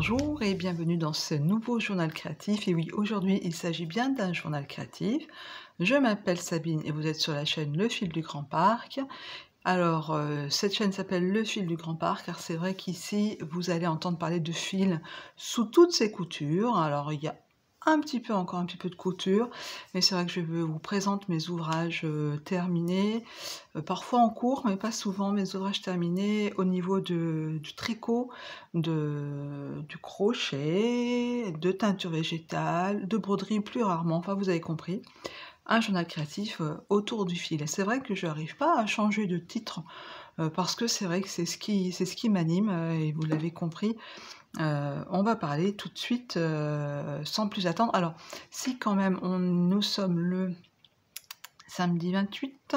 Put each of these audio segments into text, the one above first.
Bonjour et bienvenue dans ce nouveau journal créatif. Et oui, aujourd'hui, il s'agit bien d'un journal créatif. Je m'appelle Sabine et vous êtes sur la chaîne Le Fil du Grand Parc. Alors, cette chaîne s'appelle Le Fil du Grand Parc car c'est vrai qu'ici, vous allez entendre parler de fil sous toutes ses coutures. Alors, il y a encore un petit peu de couture, mais c'est vrai que je vous présente mes ouvrages terminés, parfois en cours, mais pas souvent, mes ouvrages terminés au niveau du tricot, du crochet, de teinture végétale, de broderie plus rarement, enfin vous avez compris. Un journal créatif autour du fil. Et c'est vrai que je n'arrive pas à changer de titre parce que c'est vrai que c'est ce qui m'anime et vous l'avez compris. On va parler tout de suite sans plus attendre. Alors, si quand même, nous sommes le samedi 28,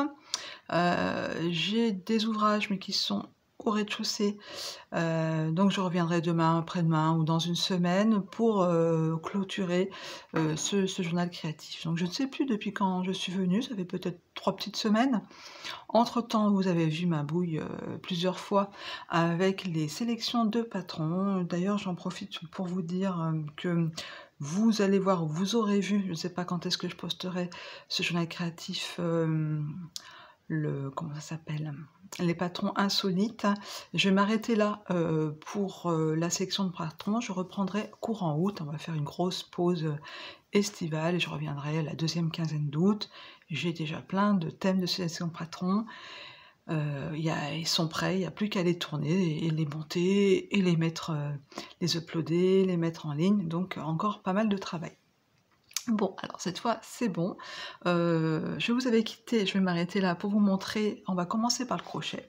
j'ai des ouvrages mais qui sont au rez-de-chaussée, donc je reviendrai demain, après-demain ou dans une semaine pour clôturer ce journal créatif. Donc je ne sais plus depuis quand je suis venue, ça fait peut-être 3 petites semaines. Entre-temps, vous avez vu ma bouille plusieurs fois avec les sélections de patrons. D'ailleurs, j'en profite pour vous dire que vous allez voir, vous aurez vu, je ne sais pas quand est-ce que je posterai ce journal créatif, comment ça s'appelle? Les patrons insolites. Je vais m'arrêter là pour la section de patrons. Je reprendrai courant août. On va faire une grosse pause estivale et je reviendrai la deuxième quinzaine d'août. J'ai déjà plein de thèmes de sélection de patrons. Ils sont prêts, il n'y a plus qu'à les tourner et les monter et les mettre, les uploader, les mettre en ligne. Donc encore pas mal de travail. Bon, alors cette fois, c'est bon. Je vous avais quitté, je vais m'arrêter là pour vous montrer. On va commencer par le crochet.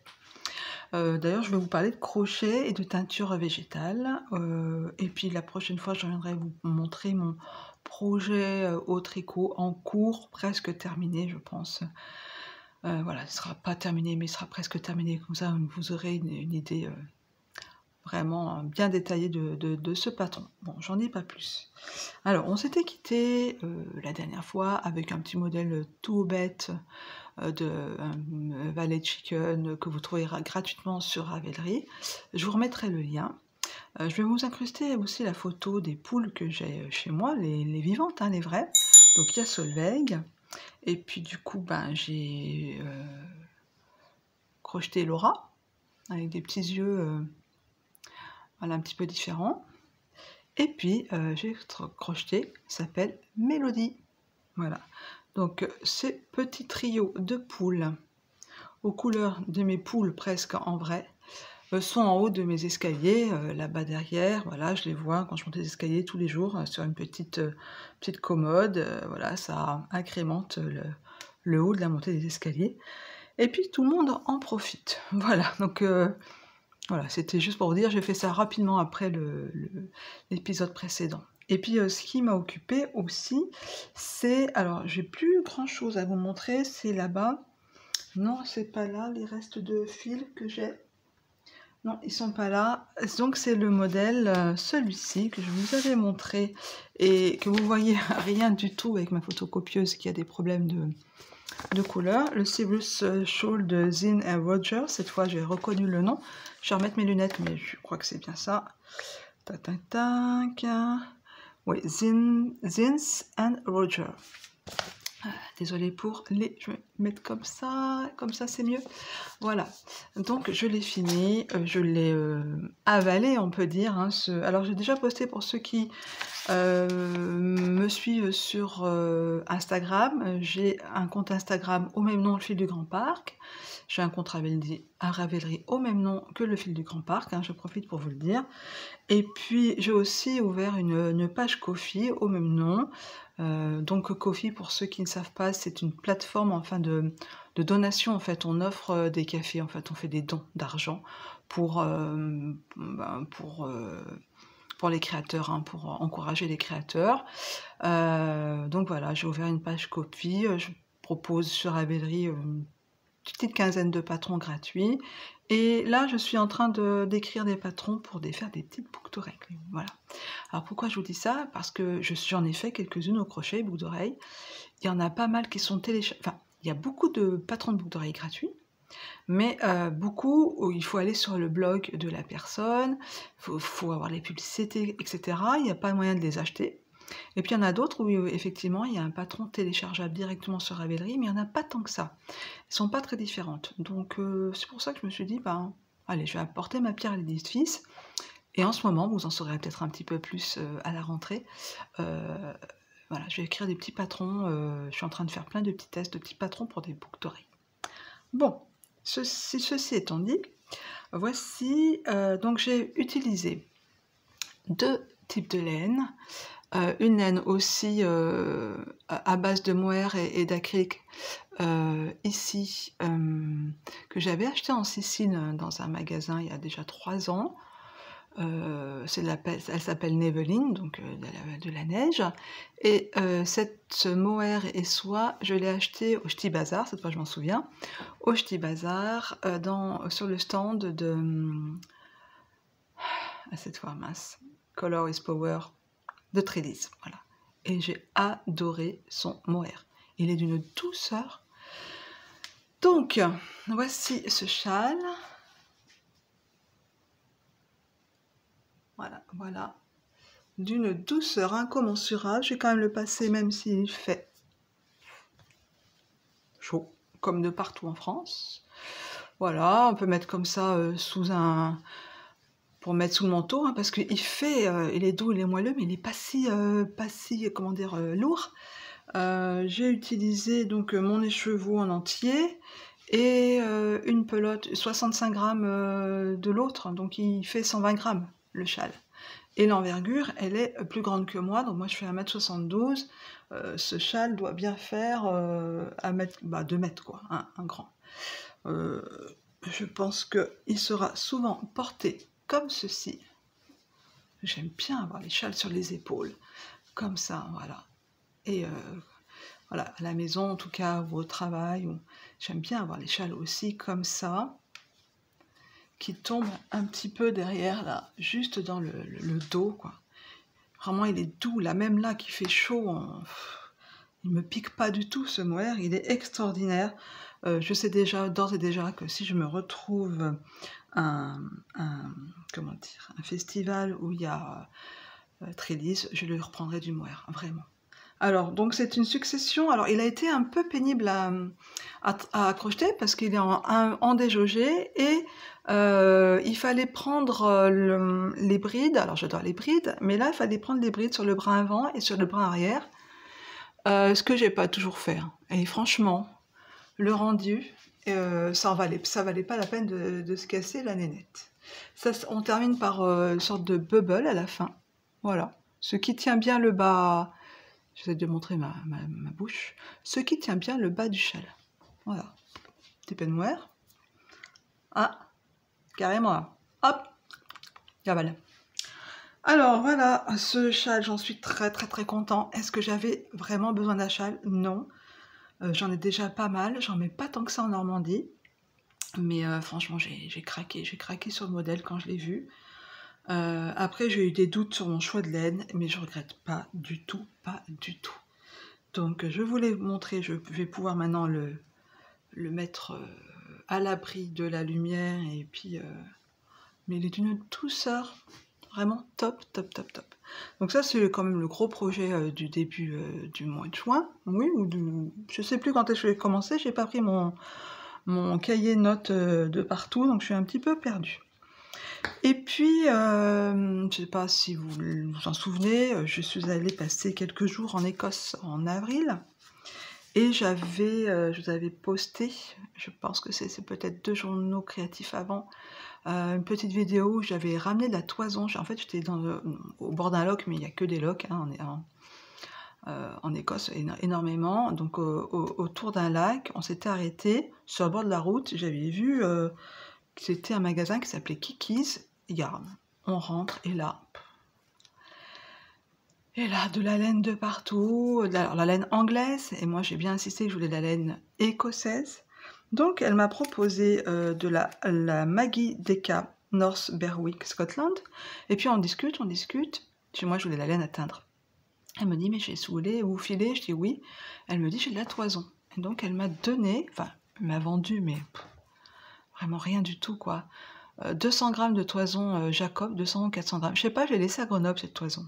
D'ailleurs, je vais vous parler de crochet et de teinture végétale. Et puis la prochaine fois, je reviendrai vous montrer mon projet au tricot en cours, presque terminé, je pense. Voilà, il ne sera pas terminé, mais il sera presque terminé. Comme ça, vous aurez une idée vraiment bien détaillée de ce patron. Bon, j'en dis pas plus. Alors, on s'était quitté la dernière fois avec un petit modèle tout bête de Valet Chicken que vous trouverez gratuitement sur Ravelry. Je vous remettrai le lien. Je vais vous incruster aussi la photo des poules que j'ai chez moi, les vivantes, hein, les vraies. Donc il y a Solveig. Et puis du coup, j'ai crocheté Laura avec des petits yeux voilà, un petit peu différents. Et puis, j'ai crocheté, qui s'appelle Mélodie. Voilà. Donc, ces petits trios de poules, aux couleurs de mes poules presque en vrai, sont en haut de mes escaliers, là-bas derrière. Voilà, je les vois quand je monte les escaliers tous les jours sur une petite commode. Voilà, ça agrémente le haut de la montée des escaliers. Et puis, tout le monde en profite. Voilà, donc... voilà, c'était juste pour vous dire, j'ai fait ça rapidement après l'épisode précédent. Et puis, ce qui m'a occupé aussi, c'est... Alors, j'ai plus grand-chose à vous montrer, c'est là-bas. Non, c'est pas là, les restes de fils que j'ai. Non, ils sont pas là. Donc, c'est le modèle, celui-ci, que je vous avais montré, et que vous voyez rien du tout avec ma photocopieuse qui a des problèmes de couleur. Le Cyrus Shawl de Zinn & Rogers. Cette fois, j'ai reconnu le nom. Je vais remettre mes lunettes, mais je crois que c'est bien ça. Tac, tac, tac. Oui, Zinn & Rogers. Désolée pour les... Je vais mettre comme ça c'est mieux. Voilà, donc je l'ai fini, je l'ai avalé, on peut dire. Hein, alors j'ai déjà posté pour ceux qui me suivent sur Instagram. J'ai un compte Instagram au même nom, Le Fil du Grand Parc. J'ai un compte Ravelry au même nom que Le Fil du Grand Parc, hein, je profite pour vous le dire. Et puis j'ai aussi ouvert une page Ko-fi au même nom. Donc Ko-fi, pour ceux qui ne savent pas, c'est une plateforme enfin de donation. En fait, on offre des cafés, en fait, on fait des dons d'argent pour les créateurs, hein, pour encourager les créateurs. Donc voilà, j'ai ouvert une page Ko-fi. Je propose sur Ravelry une petite quinzaine de patrons gratuits. Et là, je suis en train d'écrire des patrons pour faire des petites boucles d'oreilles. Voilà. Alors pourquoi je vous dis ça? Parce que j'en ai fait quelques-unes au crochet, boucles d'oreilles. Il y en a pas mal qui sont téléchargées. Enfin, il y a beaucoup de patrons de boucles d'oreilles gratuits. Mais beaucoup où il faut aller sur le blog de la personne, faut avoir les publicités, etc. Il n'y a pas moyen de les acheter. Et puis il y en a d'autres où effectivement il y a un patron téléchargeable directement sur Ravelry, mais il n'y en a pas tant que ça. Elles sont pas très différentes. Donc c'est pour ça que je me suis dit, ben, allez, je vais apporter ma pierre à l'édifice. Et en ce moment, vous en saurez peut-être un petit peu plus à la rentrée. Voilà, je vais écrire des petits patrons. Je suis en train de faire plein de petits tests de petits patrons pour des boucles d'oreilles. Bon, ceci étant dit, voici, donc j'ai utilisé 2 types de laine. Une laine aussi à base de mohair et d'acrylique, ici, que j'avais acheté en Sicile dans un magasin il y a déjà 3 ans. Elle s'appelle Neveline, donc de la neige. Et cette mohair et soie, je l'ai achetée au Ch'ti Bazar, cette fois je m'en souviens, au Ch'ti Bazar, sur le stand de... cette fois, mince, Color is Power de Trellis, voilà. Et j'ai adoré son mohair. Il est d'une douceur. Donc, voici ce châle. Voilà, voilà. D'une douceur incommensurable. Je vais quand même le passer, même s'il fait chaud, comme de partout en France. Voilà, on peut mettre comme ça sous un... pour mettre sous le manteau, hein, parce qu'il fait... il est doux, il est moelleux, mais il n'est pas si, comment dire, lourd. J'ai utilisé donc mon écheveau en entier et une pelote, 65 grammes de l'autre, donc il fait 120 grammes le châle. Et l'envergure, elle est plus grande que moi, donc moi je fais 1m72, ce châle doit bien faire 2 mètres quoi, hein, un grand. Je pense qu'il sera souvent porté comme ceci. J'aime bien avoir les châles sur les épaules, comme ça, voilà. Et voilà, à la maison en tout cas, ou au travail, j'aime bien avoir les châles aussi comme ça, qui tombent un petit peu derrière là, juste dans le dos quoi. Vraiment il est doux, là même là qui fait chaud, il me pique pas du tout ce mohair, il est extraordinaire. Je sais déjà, d'ores et déjà, que si je me retrouve comment dire, un festival où il y a Trellis, je lui reprendrai du mohair, vraiment. Alors, donc c'est une succession. Alors, il a été un peu pénible à crocheter parce qu'il est en déjaugé et il fallait prendre les brides. Alors, j'adore les brides, mais là, il fallait prendre les brides sur le brin avant et sur le brin arrière, ce que j'ai pas toujours fait. Et franchement, le rendu, ça valait pas la peine de se casser la nénette. Ça, on termine par une sorte de bubble à la fin. Voilà. Ce qui tient bien le bas... J'essaie de montrer ma bouche. Ce qui tient bien le bas du châle. Voilà. Petit peu de mohair. Ah, carrément. Hop, cavale. Alors voilà, ce châle, j'en suis très très très content. Est-ce que j'avais vraiment besoin d'un châle? Non. J'en ai déjà pas mal. J'en mets pas tant que ça en Normandie. Mais franchement, j'ai craqué sur le modèle quand je l'ai vu. Après, j'ai eu des doutes sur mon choix de laine, mais je regrette pas du tout, pas du tout. Donc, je voulais vous montrer, je vais pouvoir maintenant le mettre à l'abri de la lumière, et puis, mais il est d'une douceur vraiment top, top, top, top. Donc ça, c'est quand même le gros projet du début du mois de juin, oui, je sais plus quand est-ce que j'ai commencé, j'ai pas pris mon cahier de notes de partout, donc je suis un petit peu perdue. Et puis, je ne sais pas si vous vous en souvenez, je suis allée passer quelques jours en Écosse en avril. Et je vous avais posté, je pense que c'est peut-être 2 journaux créatifs avant, une petite vidéo où j'avais ramené de la toison. En fait, j'étais au bord d'un loch, mais il n'y a que des lochs hein, en Écosse, énormément. Donc, autour d'un lac, on s'était arrêté sur le bord de la route. J'avais vu... c'était un magasin qui s'appelait Kiki's Yarn. On rentre et là, de la laine de partout, alors la laine anglaise, et moi j'ai bien insisté que je voulais de la laine écossaise. Donc elle m'a proposé de la Maggie Deka North Berwick Scotland, et puis on discute, puis moi je voulais de la laine à teindre. Elle me dit mais j'ai saoulé ou filé, je dis oui. Elle me dit j'ai de la toison. Et donc elle m'a donné, enfin elle m'a vendu, mais vraiment rien du tout, quoi. 200 grammes de toison Jacob, 200 ou 400 grammes. Je sais pas, je l'ai laissée à Grenoble, cette toison.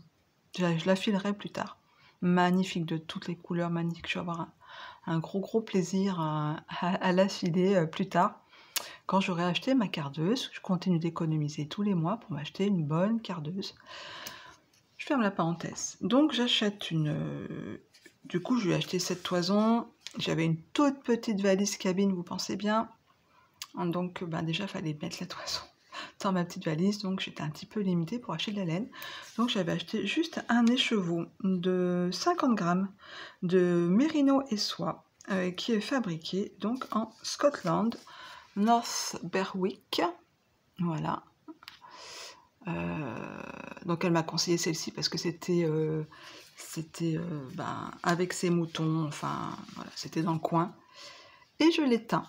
Je la filerai plus tard. Magnifique, de toutes les couleurs, magnifique. Je vais avoir un gros plaisir à la filer plus tard. Quand j'aurai acheté ma cardeuse, je continue d'économiser tous les mois pour m'acheter une bonne cardeuse. Je ferme la parenthèse. Donc j'achète du coup, je lui ai acheté cette toison. J'avais une toute petite valise cabine, vous pensez bien. Donc déjà, il fallait mettre la toison dans ma petite valise. Donc j'étais un petit peu limitée pour acheter de la laine. Donc j'avais acheté juste un écheveau de 50 grammes de mérino et soie qui est fabriqué donc en Scotland, North Berwick. Voilà. Donc elle m'a conseillé celle-ci parce que c'était avec ses moutons, enfin voilà, c'était dans le coin. Et je l'ai teint.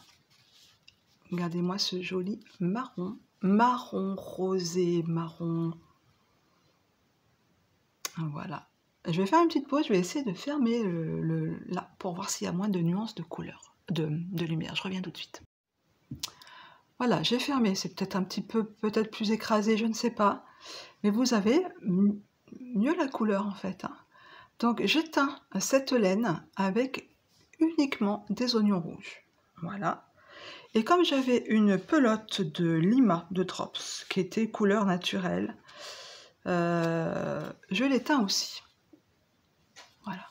Regardez-moi ce joli marron rosé, marron. Voilà. Je vais faire une petite pause, je vais essayer de fermer là pour voir s'il y a moins de nuances de couleur, de lumière. Je reviens tout de suite. Voilà, j'ai fermé, c'est peut-être un petit peu, peut-être plus écrasé, je ne sais pas. Mais vous avez mieux la couleur en fait. Donc j'ai teint cette laine avec uniquement des oignons rouges. Voilà. Et comme j'avais une pelote de Lima de Drops qui était couleur naturelle, je l'ai teint aussi. Voilà.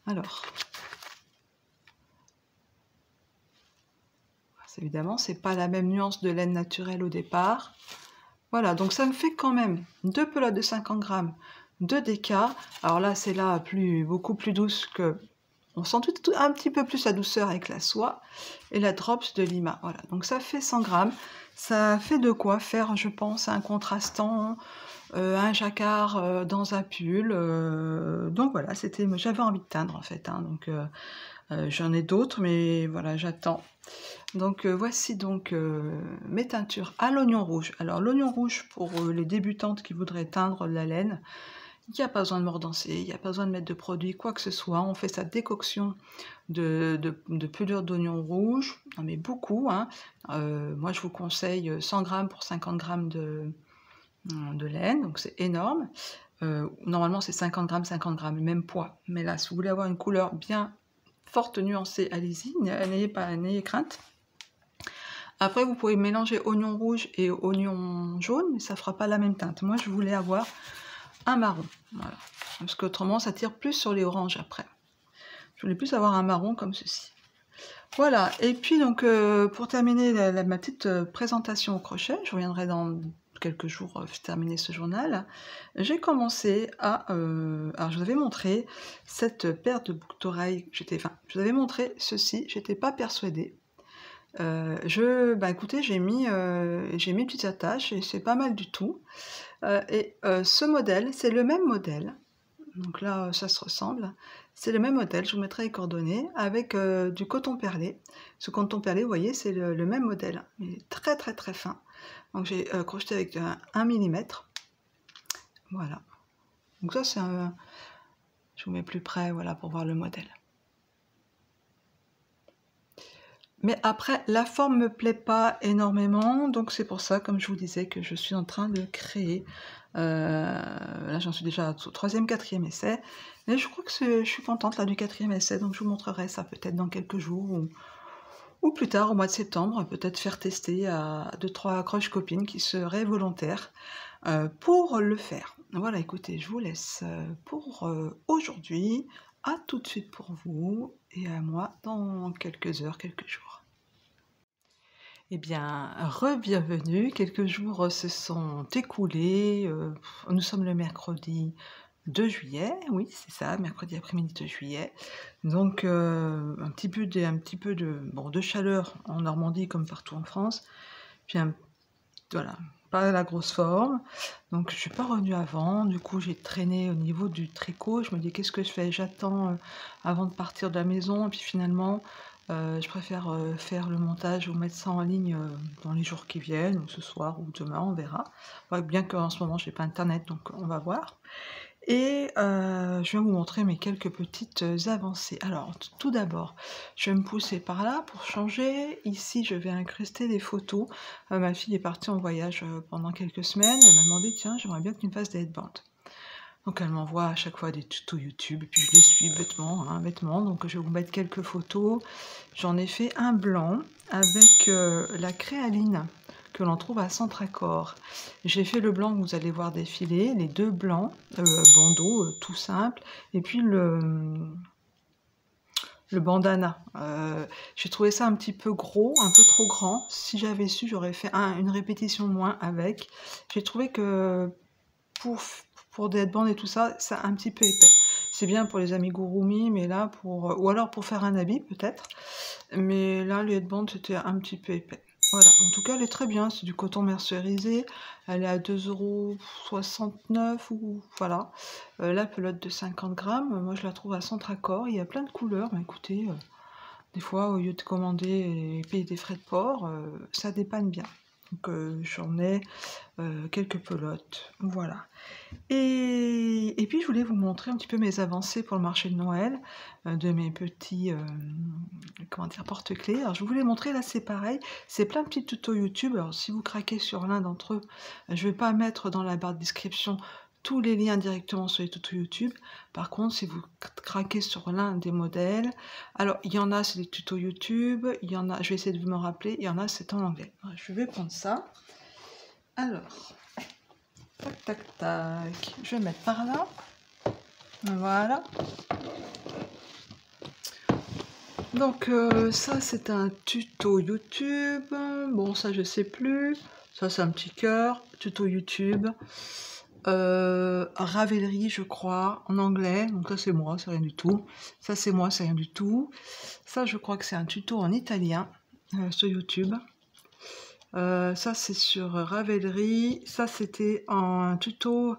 Alors, évidemment, c'est pas la même nuance de laine naturelle au départ. Voilà, donc ça me fait quand même 2 pelotes de 50 grammes de déca. Alors là, c'est là beaucoup plus douce que... On sent tout un petit peu plus la douceur avec la soie et la Drops de Lima. Voilà, donc ça fait 100 grammes. Ça fait de quoi faire, je pense, un contrastant, un jacquard dans un pull. Donc voilà, j'avais envie de teindre en fait. Donc j'en ai d'autres, mais voilà, j'attends. Donc voici donc mes teintures à l'oignon rouge. Alors l'oignon rouge, pour les débutantes qui voudraient teindre la laine, il n'y a pas besoin de mordancer, il n'y a pas besoin de mettre de produit, quoi que ce soit. On fait sa décoction de pelure d'oignon rouge, on en met beaucoup. Moi je vous conseille 100 grammes pour 50 grammes de laine, donc c'est énorme. Normalement c'est 50 grammes, même poids. Mais là, si vous voulez avoir une couleur bien forte, nuancée, allez-y, n'ayez crainte. Après, vous pouvez mélanger oignon rouge et oignon jaune, mais ça ne fera pas la même teinte. Moi, je voulais avoir un marron, voilà. Parce qu'autrement, ça tire plus sur les oranges après. Je voulais plus avoir un marron comme ceci. Voilà, et puis donc, pour terminer ma petite présentation au crochet, je reviendrai dans quelques jours terminer ce journal, j'ai commencé à... alors, je vous avais montré cette paire de boucles d'oreilles, je vous avais montré ceci, j'étais pas persuadée. Écoutez, j'ai mis petites attaches et c'est pas mal du tout. Ce modèle, c'est le même modèle. Donc là, ça se ressemble. C'est le même modèle, je vous mettrai les coordonnées, avec du coton perlé. Ce coton perlé, vous voyez, c'est le même modèle. Il est très fin. Donc j'ai crocheté avec 1 mm. Voilà. Donc ça, c'est un... Je vous mets plus près, voilà, pour voir le modèle. Mais après, la forme me plaît pas énormément, donc c'est pour ça, comme je vous disais, que je suis en train de créer. Là, j'en suis déjà au 3e, 4e essai, mais je crois que je suis contente là du 4e essai, donc je vous montrerai ça peut-être dans quelques jours ou plus tard, au mois de septembre, peut-être faire tester à 2-3 croche copines qui seraient volontaires pour le faire. Voilà, écoutez, je vous laisse pour aujourd'hui. À tout de suite pour vous et à moi dans quelques heures, quelques jours. Eh bien, re-bienvenue, quelques jours se sont écoulés, nous sommes le mercredi 2 juillet, oui c'est ça, mercredi après-midi 2 juillet, donc un petit peu de chaleur en Normandie comme partout en France, puis voilà, pas la grosse forme, donc je suis pas revenue avant, du coup j'ai traîné au niveau du tricot, je me dis qu'est-ce que je fais, j'attends avant de partir de la maison, et puis finalement je préfère faire le montage ou mettre ça en ligne dans les jours qui viennent, ou ce soir ou demain, on verra, bien qu'en ce moment j'ai pas internet, donc on va voir. Et je vais vous montrer mes quelques petites avancées. Alors, tout d'abord, je vais me pousser par là pour changer. Ici, je vais incruster des photos. Ma fille est partie en voyage pendant quelques semaines. Elle m'a demandé, tiens, j'aimerais bien que tu me fasses des headbands. Donc elle m'envoie à chaque fois des tutos YouTube, et puis je les suis bêtement, hein, bêtement. Donc je vais vous mettre quelques photos. J'en ai fait un blanc avec la créaline que l'on trouve à Centracor. J'ai fait le blanc que vous allez voir défiler, les deux blancs, bandeaux, tout simple, et puis le bandana. J'ai trouvé ça un petit peu gros, un peu trop grand. Si j'avais su, j'aurais fait une répétition moins avec. J'ai trouvé que pour des headbands et tout ça, c'est un petit peu épais. C'est bien pour les amigurumi, mais là, ou alors pour faire un habit, peut-être. Mais là, les headbands, c'était un petit peu épais. Voilà, en tout cas, elle est très bien. C'est du coton mercerisé. Elle est à 2,69 € ou voilà. La pelote de 50 grammes, moi, je la trouve à Centracor. Il y a plein de couleurs. Mais écoutez, des fois, au lieu de commander et payer des frais de port, ça dépanne bien. Donc, j'en ai quelques pelotes. Voilà. Et puis je voulais vous montrer un petit peu mes avancées pour le marché de Noël, de mes petits comment dire, porte-clés. Alors je voulais montrer, là c'est pareil, c'est plein de petits tutos YouTube. Alors si vous craquez sur l'un d'entre eux, je ne vais pas mettre dans la barre de description tous les liens directement sur les tutos YouTube. Par contre, si vous craquez sur l'un des modèles, alors il y en a c'est des tutos YouTube, il y en a, je vais essayer de me rappeler, il y en a c'est en anglais. Alors, je vais prendre ça. Alors, tac, tac, tac. Je vais mettre par là. Voilà. Donc, ça, c'est un tuto YouTube. Bon, ça, je sais plus. Ça, c'est un petit cœur. Tuto YouTube. Ravelry, je crois, en anglais. Donc, ça, c'est moi, c'est rien du tout. Ça, c'est moi, c'est rien du tout. Ça, je crois que c'est un tuto en italien sur YouTube. Ça, c'est sur Ravelry. Ça, c'était un tuto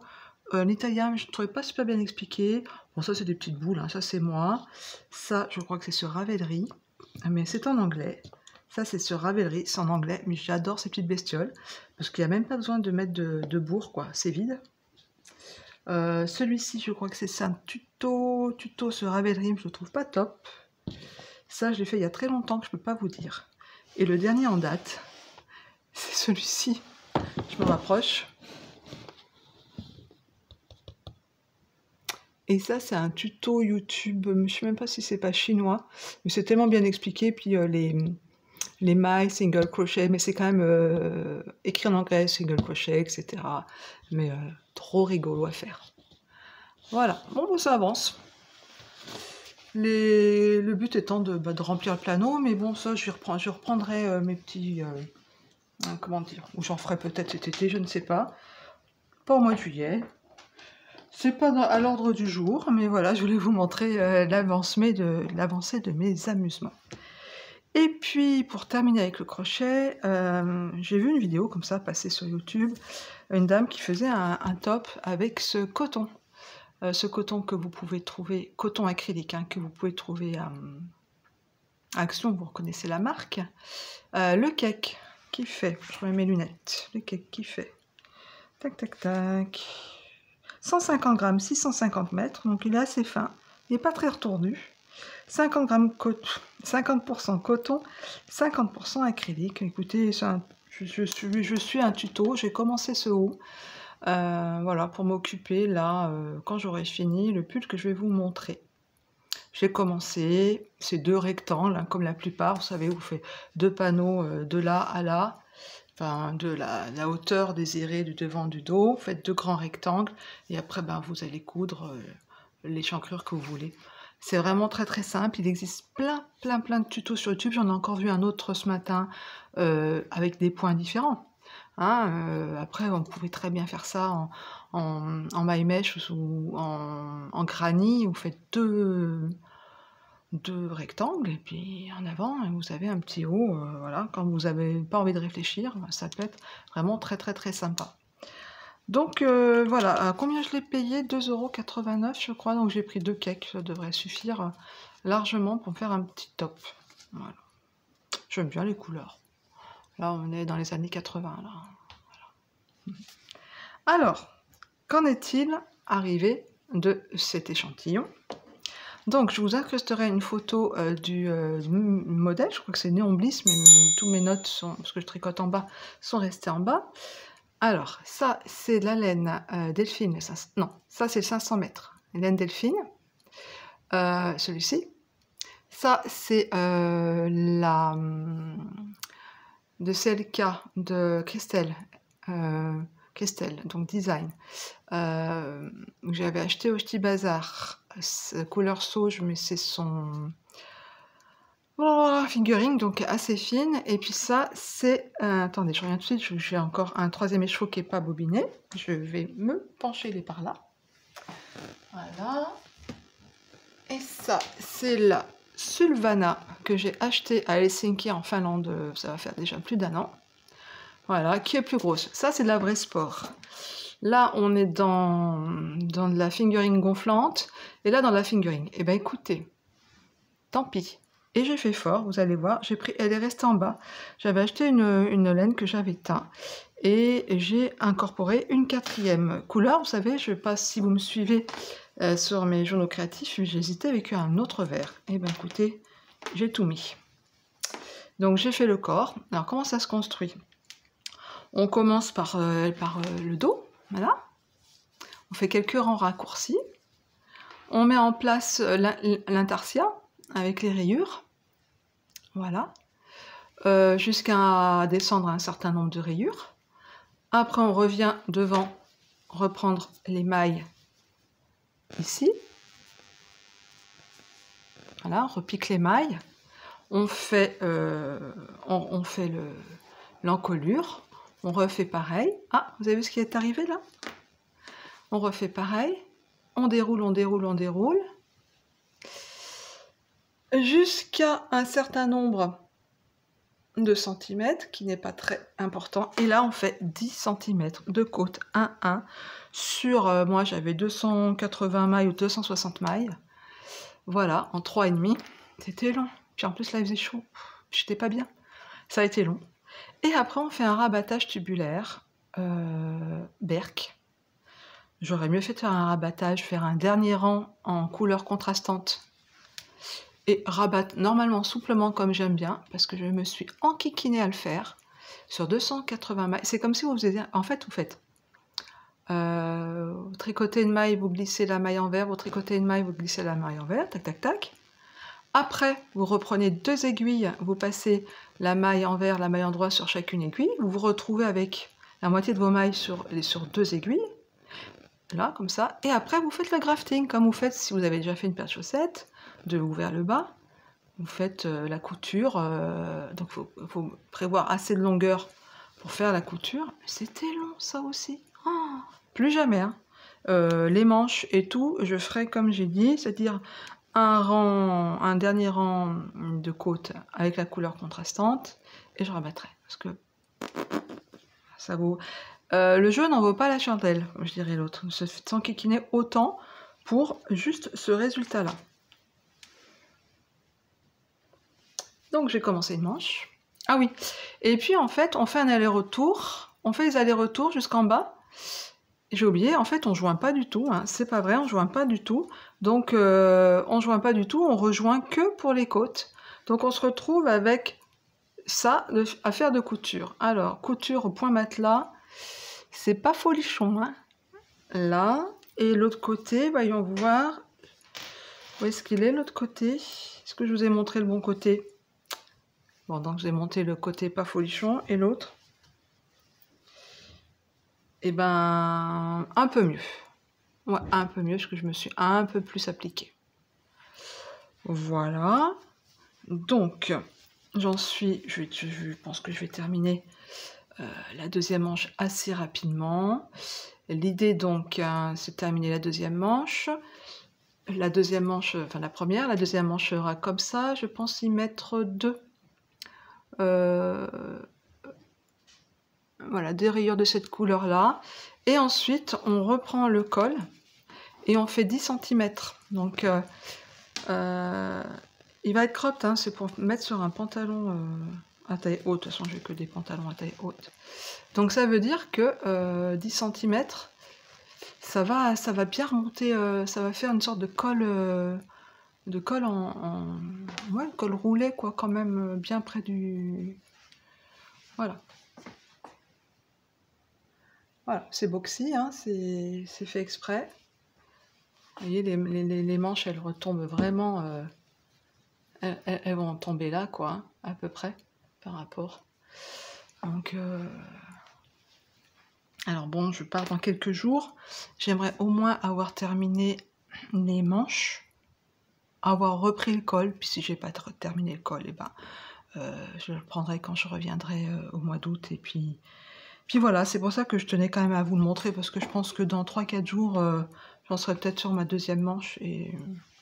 en italien, mais je ne trouvais pas super bien expliqué. Bon, ça, c'est des petites boules, hein. Ça, c'est moi. Ça, je crois que c'est sur Ravelry, mais c'est en anglais. Ça, c'est sur Ravelry, c'est en anglais, mais j'adore ces petites bestioles, parce qu'il n'y a même pas besoin de mettre de bourre, quoi. C'est vide. Celui-ci, je crois que c'est un tuto sur Ravelry, mais je le trouve pas top. Ça, je l'ai fait il y a très longtemps que je peux pas vous dire. Et le dernier en date, c'est celui-ci. Je me rapproche. Et ça, c'est un tuto YouTube. Je ne sais même pas si c'est pas chinois, mais c'est tellement bien expliqué. Puis les mailles, single crochet, mais c'est quand même écrit en anglais, single crochet, etc. Mais trop rigolo à faire. Voilà. Bon, bah, ça avance. Le but étant de remplir le plano, mais bon, ça, je reprendrai mes petits... comment dire, ou j'en ferai peut-être cet été, je ne sais pas. Pas au mois de juillet. C'est pas à l'ordre du jour, mais voilà, je voulais vous montrer l'avancée de mes amusements. Et puis, pour terminer avec le crochet, j'ai vu une vidéo comme ça passer sur YouTube, une dame qui faisait un top avec ce coton. Ce coton que vous pouvez trouver, coton acrylique, hein, que vous pouvez trouver à Action, vous reconnaissez la marque. Le cake qui fait, je remets mes lunettes, le cake qui fait, tac tac tac, 150 grammes, 650 mètres, donc il est assez fin, il n'est pas très retournu. 50 grammes coton, 50% coton, 50% acrylique. Écoutez, je suis un tuto, j'ai commencé ce haut, voilà, pour m'occuper là, quand j'aurai fini, le pull que je vais vous montrer. J'ai commencé, c'est deux rectangles, hein, comme la plupart, vous savez, vous faites deux panneaux de là à là, enfin de la hauteur désirée du devant du dos, vous faites deux grands rectangles, et après ben, vous allez coudre l'échancrure que vous voulez. C'est vraiment très très simple, il existe plein de tutos sur YouTube, j'en ai encore vu un autre ce matin avec des points différents. Hein, après, on pouvait très bien faire ça en maille-mèche ou en granny, vous faites deux rectangles, et puis en avant, vous avez un petit haut, voilà, quand vous n'avez pas envie de réfléchir, ça peut être vraiment très très très sympa. Donc voilà, combien je l'ai payé? 2,89 € je crois, donc j'ai pris deux cakes, ça devrait suffire largement pour faire un petit top. Voilà. J'aime bien les couleurs. Là, on est dans les années 80, là. Voilà. Alors, qu'en est-il arrivé de cet échantillon. Donc, je vous incrusterai une photo du modèle. Je crois que c'est Néon Bliss, mais toutes mes notes, parce que je tricote en bas, sont restées en bas. Alors, ça, c'est la laine Delphine. Non, ça, c'est le 500 mètres. Laine Delphine. Celui-ci. Ça, c'est la de CLK de Christelle. Christelle, donc design. J'avais acheté au Ch'ti Bazar, couleur sauge, mais c'est son figurine, donc assez fine. Et puis ça, c'est... attendez, je reviens tout de suite, j'ai encore un troisième écheveau qui n'est pas bobiné. Je vais me pencher les par là. Voilà. Et ça, c'est la Sulvana que j'ai acheté à Helsinki en Finlande, ça va faire déjà plus d'1 an. Voilà, qui est plus grosse. Ça, c'est de la vraie sport. Là, on est dans de la fingering gonflante, et là, dans la fingering. Eh bien, écoutez, tant pis. Et j'ai fait fort, vous allez voir, elle est restée en bas. J'avais acheté une laine que j'avais teint, et j'ai incorporé une 4e couleur. Vous savez, je ne sais pas si vous me suivez sur mes journaux créatifs, j'ai hésité avec un autre vert. Eh bien, écoutez, j'ai tout mis. Donc, j'ai fait le corps. Alors, comment ça se construit? On commence par le dos, voilà. On fait quelques rangs raccourcis. On met en place l'intarsia avec les rayures, voilà, jusqu'à descendre un certain nombre de rayures. Après, on revient devant, reprendre les mailles ici. Voilà, on repique les mailles. On fait l'encolure. On refait pareil. Ah, vous avez vu ce qui est arrivé là? On refait pareil. On déroule, on déroule, on déroule. Jusqu'à un certain nombre de centimètres, qui n'est pas très important. Et là, on fait 10 cm de côte 1-1 sur, moi j'avais 280 mailles ou 260 mailles. Voilà, en 3,5. C'était long. Puis en plus, là, il faisait chaud. J'étais pas bien. Ça a été long. Et après, on fait un rabattage tubulaire, Berk. J'aurais mieux fait faire un rabattage, faire un dernier rang en couleur contrastante et rabattre normalement souplement comme j'aime bien, parce que je me suis enquiquinée à le faire sur 280 mailles. C'est comme si vous faisiez... En fait, vous faites... vous tricotez une maille, vous glissez la maille envers, vous tricotez une maille, vous glissez la maille envers, tac, tac, tac. Après, vous reprenez 2 aiguilles, vous passez la maille envers, la maille endroit sur chacune aiguille, vous vous retrouvez avec la moitié de vos mailles sur 2 aiguilles, là, comme ça, et après vous faites le grafting, comme vous faites si vous avez déjà fait une paire de chaussettes, de haut vers le bas, vous faites la couture, donc il faut prévoir assez de longueur pour faire la couture. C'était long ça aussi, oh, plus jamais, hein. Les manches et tout, je ferai comme j'ai dit, c'est-à-dire un dernier rang de côte avec la couleur contrastante, et je rabattrai, parce que ça vaut... le jeu n'en vaut pas la chandelle, comme je dirais l'autre, se s'enquiquiner autant pour juste ce résultat-là. Donc j'ai commencé une manche. Ah oui, et puis en fait, on fait un aller-retour, on fait les allers-retours jusqu'en bas. J'ai oublié, en fait, on ne joint pas du tout, hein. C'est pas vrai, on ne joint pas du tout. Donc, on ne joint pas du tout, on rejoint que pour les côtes. Donc, on se retrouve avec ça à faire de couture. Alors, couture au point matelas, c'est pas folichon, hein. Là, et l'autre côté, voyons voir. Où est-ce qu'il est, l'autre côté? Est-ce que je vous ai montré le bon côté? Bon, donc j'ai monté le côté pas folichon, et l'autre? Eh ben, un peu mieux. Ouais, un peu mieux, parce que je me suis un peu plus appliquée. Voilà. Donc, j'en suis... Je pense que je vais terminer la deuxième manche assez rapidement. L'idée, donc, c'est de terminer la deuxième manche. La deuxième manche, enfin la première, la deuxième manche sera comme ça. Je pense y mettre 2. Voilà, 2 rayures de cette couleur-là. Et ensuite, on reprend le col et on fait 10 cm. Donc, il va être cropped, hein, c'est pour mettre sur un pantalon à taille haute. De toute façon, j'ai que des pantalons à taille haute. Donc, ça veut dire que 10 cm, ça va bien remonter, ça va faire une sorte de colle ouais, colle roulée quoi, quand même bien près du... Voilà. Voilà, c'est boxy, hein, c'est fait exprès. Vous voyez, les manches, elles retombent vraiment... elles vont tomber là, quoi, hein, à peu près, par rapport. Donc... Alors bon, je pars dans quelques jours. J'aimerais au moins avoir terminé les manches, avoir repris le col. Puis si j'ai pas terminé le col, et ben, je le prendrai quand je reviendrai au mois d'août. Et puis voilà, c'est pour ça que je tenais quand même à vous le montrer, parce que je pense que dans 3-4 jours, j'en serai peut-être sur ma deuxième manche et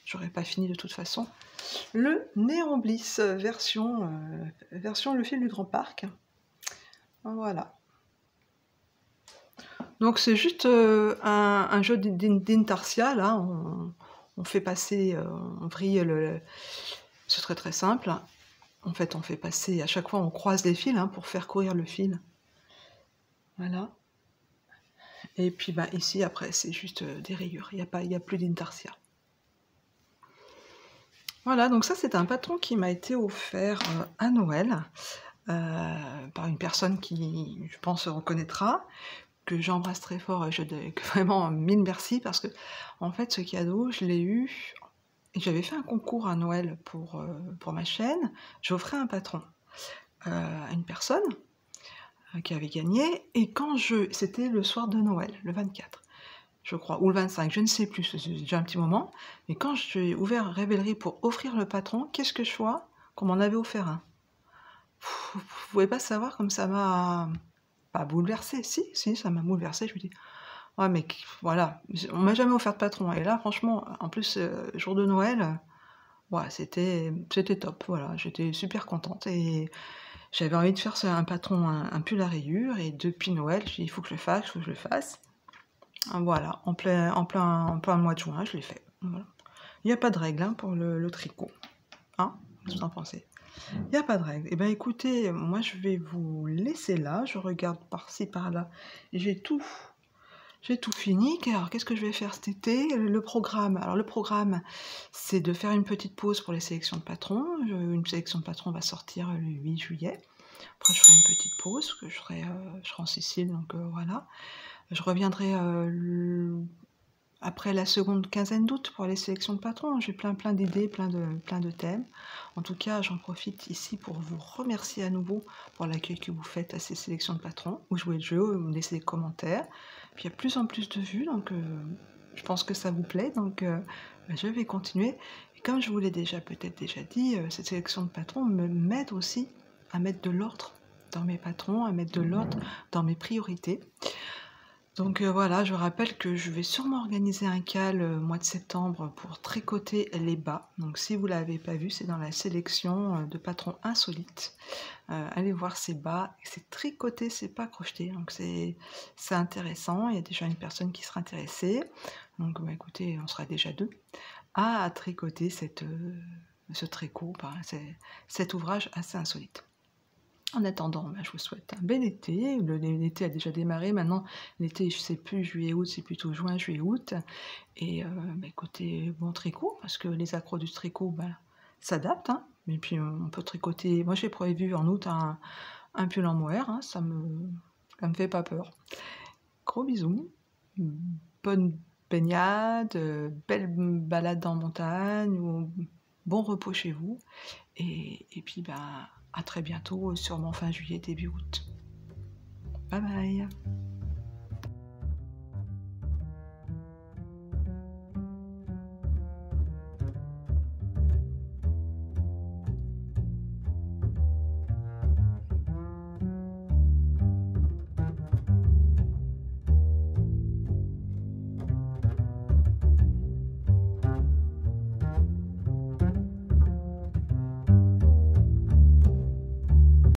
j'aurai pas fini de toute façon. Le Néon Bliss version Le fil du Grand Parc. Voilà. Donc c'est juste un jeu d'intarsia, là, on fait passer, on vrille c'est très très simple. En fait, on fait passer, à chaque fois on croise les fils, hein, pour faire courir le fil. Voilà. Et puis bah, ici, après, c'est juste des rayures, il n'y a plus d'intarsia. Voilà, donc ça c'est un patron qui m'a été offert à Noël, par une personne qui, je pense, reconnaîtra, que j'embrasse très fort, vraiment mille merci, parce que en fait ce cadeau je l'ai eu, et j'avais fait un concours à Noël pour ma chaîne, j'offrais un patron à une personne qui avait gagné, et c'était le soir de Noël, le 24 je crois, ou le 25, je ne sais plus, c'est déjà un petit moment, mais quand j'ai ouvert Ravelry pour offrir le patron, qu'est-ce que je vois? Qu'on m'en avait offert un. Vous pouvez pas savoir comme ça m'a... pas bouleversé, si, ça m'a bouleversé, je me dis... Ouais, mais voilà, on m'a jamais offert de patron. Et là, franchement, en plus, jour de Noël, ouais, c'était top. Voilà, j'étais super contente et j'avais envie de faire un patron, un pull à rayures. Et depuis Noël, j'ai dit, il faut que je le fasse, il faut que je le fasse. Voilà, en plein mois de juin, je l'ai fait. Voilà. Il n'y a pas de règle, hein, pour le tricot. Hein, qu'est-ce que vous en pensez? Il n'y a pas de règle. Eh bien, écoutez, moi, je vais vous laisser là. Je regarde par-ci, par-là. J'ai tout fini. Alors, qu'est-ce que je vais faire cet été? Le programme. Alors, le programme, c'est de faire une petite pause pour les sélections de patrons. Une sélection de patrons va sortir le 8 juillet. Après, je ferai une petite pause, que je serai en Sicile, donc voilà. Je reviendrai après la seconde quinzaine d'août pour les sélections de patrons. J'ai plein d'idées, plein de thèmes. En tout cas, j'en profite ici pour vous remercier à nouveau pour l'accueil que vous faites à ces sélections de patrons. Vous jouez le jeu, vous me laissez des commentaires. Puis il y a de plus en plus de vues, donc je pense que ça vous plaît. Donc je vais continuer. Et comme je vous l'ai peut-être déjà dit, cette sélection de patrons m'aide aussi à mettre de l'ordre dans mes patrons, à mettre de l'ordre dans mes priorités. Donc voilà, je rappelle que je vais sûrement organiser un cal mois de septembre pour tricoter les bas. Donc si vous ne l'avez pas vu, c'est dans la sélection de patrons insolites. Allez voir ces bas, c'est tricoté, c'est pas crocheté. Donc c'est intéressant, il y a déjà une personne qui sera intéressée. Donc bah, écoutez, on sera déjà deux à tricoter ce tricot, cet ouvrage assez insolite. En attendant, je vous souhaite un bel été. L'été a déjà démarré. Maintenant, l'été, je ne sais plus, juillet-août, c'est plutôt juin, juillet-août. Et écoutez, bon tricot, parce que les accros du tricot s'adaptent. Hein. Et puis, on peut tricoter. Moi, j'ai prévu en août un pull en mohair. Hein. Ça me fait pas peur. Gros bisous. Bonne baignade, belle balade en montagne, ou bon repos chez vous. Et puis, à très bientôt, sûrement fin juillet, début août. Bye bye!